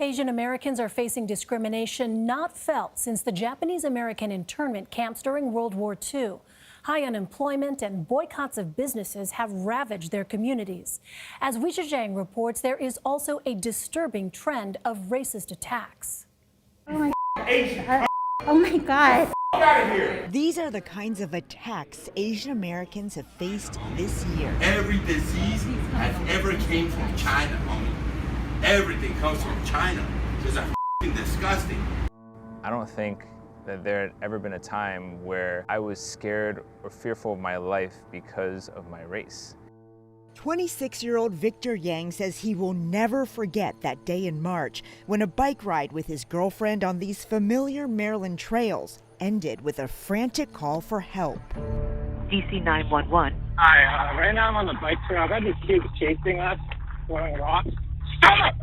Asian Americans are facing discrimination not felt since the Japanese American internment camps during World War II. High unemployment and boycotts of businesses have ravaged their communities. As Weijia Zhang reports, there is also a disturbing trend of racist attacks. Oh my God. Oh my God. These are the kinds of attacks Asian Americans have faced this year. Every disease has ever came from China, homie. Everything comes from China. It's f***ing disgusting. I don't think that there had ever been a time where I was scared or fearful of my life because of my race. 26-year-old Victor Yang says he will never forget that day in March when a bike ride with his girlfriend on these familiar Maryland trails ended with a frantic call for help. DC 911. Hi, right now I'm on the bike trail. I got these kids chasing us, throwing rocks. Stop!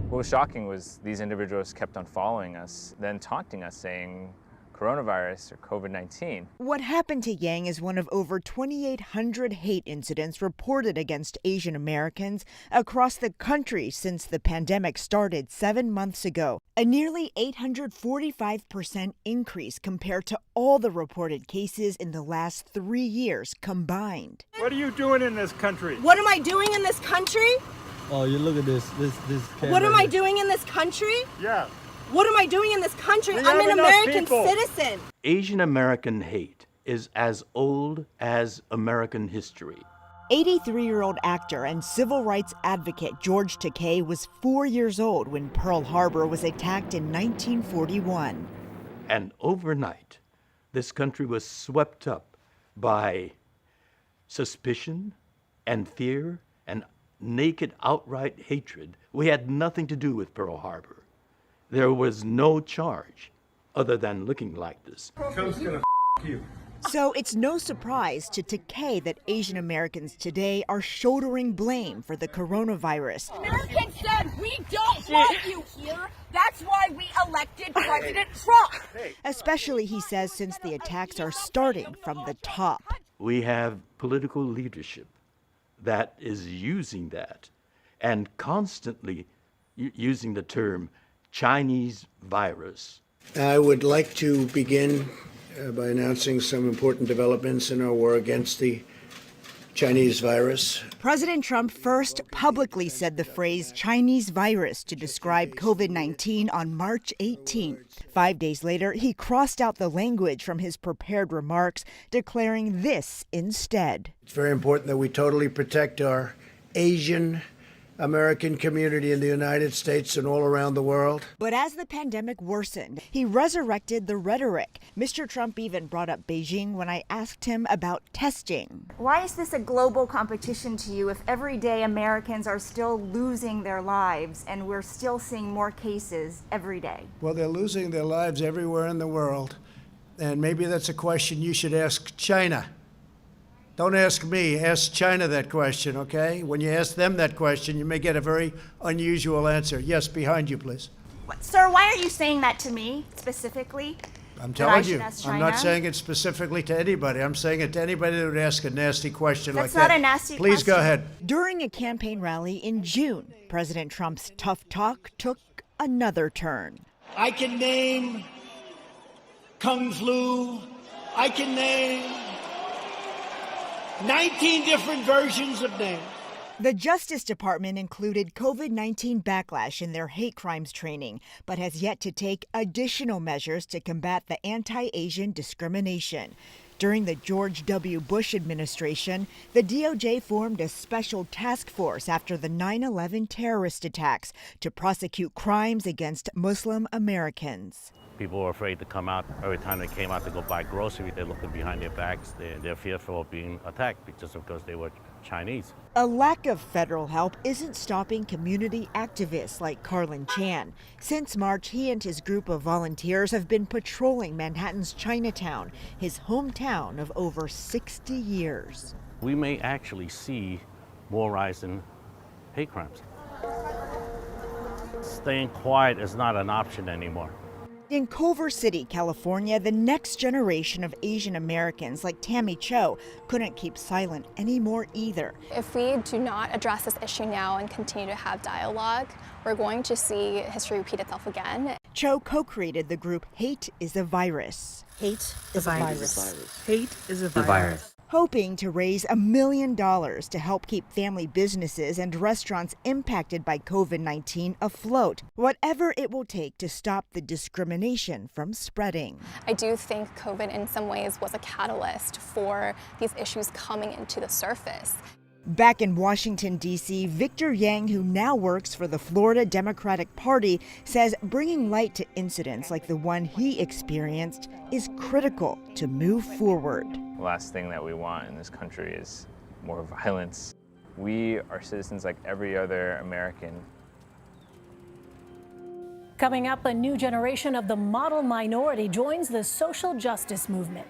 What was shocking was these individuals kept on following us, then taunting us, saying coronavirus or COVID-19. What happened to Yang is one of over 2,800 hate incidents reported against Asian Americans across the country since the pandemic started 7 months ago. A nearly 845% increase compared to all the reported cases in the last 3 years combined. What are you doing in this country? What am I doing in this country? Oh, you look at this What am I doing in this country? Yeah. What am I doing in this country? I'm an American citizen. Asian American hate is as old as American history. 83-year-old actor and civil rights advocate George Takei was 4 years old when Pearl Harbor was attacked in 1941. And overnight, this country was swept up by suspicion and fear and naked outright hatred. We had nothing to do with Pearl Harbor. There was no charge other than looking like this. Trump's gonna you. So it's no surprise to Takei that Asian Americans today are shouldering blame for the coronavirus. Americans said we don't want you here. That's why we elected President Trump. Especially, he says, since the attacks are starting from the top. We have political leadership that is using that and constantly using the term Chinese virus. I would like to begin by announcing some important developments in our war against the Chinese virus. President Trump first publicly said the phrase Chinese virus to describe COVID-19 on March 18th. 5 days later, he crossed out the language from his prepared remarks, declaring this instead. It's very important that we totally protect our Asian American community in the United States and all around the world. But as the pandemic worsened, he resurrected the rhetoric. Mr. Trump even brought up Beijing when I asked him about testing. Why is this a global competition to you if every day Americans are still losing their lives and we're still seeing more cases every day? Well, they're losing their lives everywhere in the world. And maybe that's a question you should ask China. Don't ask me, ask China that question, okay? When you ask them that question, you may get a very unusual answer. Yes, behind you, please. Sir, why are you saying that to me specifically? I'm telling you, I'm not saying it specifically to anybody. I'm saying it to anybody that would ask a nasty question like that. That's not a nasty question. Please go ahead. During a campaign rally in June, President Trump's tough talk took another turn. I can name Kung Flu. I can name 19 different versions of names. The Justice Department included COVID-19 backlash in their hate crimes training, but has yet to take additional measures to combat the anti-Asian discrimination. During the George W. Bush administration, the DOJ formed a special task force after the 9/11 terrorist attacks to prosecute crimes against Muslim Americans. People were afraid to come out. Every time they came out to go buy groceries, they're looking behind their backs. They're fearful of being attacked just because they were Chinese. A lack of federal help isn't stopping community activists like Carlin Chan. Since March, he and his group of volunteers have been patrolling Manhattan's Chinatown, his hometown of over 60 years. We may actually see more rise in hate crimes. Staying quiet is not an option anymore. In Culver City, California, the next generation of Asian Americans like Tammy Cho couldn't keep silent anymore either. If we do not address this issue now and continue to have dialogue, we're going to see history repeat itself again. Cho co-created the group Hate is a Virus. Hate is a virus. Hate is a virus. Hoping to raise $1 million to help keep family businesses and restaurants impacted by COVID-19 afloat, whatever it will take to stop the discrimination from spreading. I do think COVID in some ways was a catalyst for these issues coming into the surface. Back in Washington, D.C., Victor Yang, who now works for the Florida Democratic Party, says bringing light to incidents like the one he experienced is critical to move forward. The last thing that we want in this country is more violence. We are citizens like every other American. Coming up, a new generation of the model minority joins the social justice movement.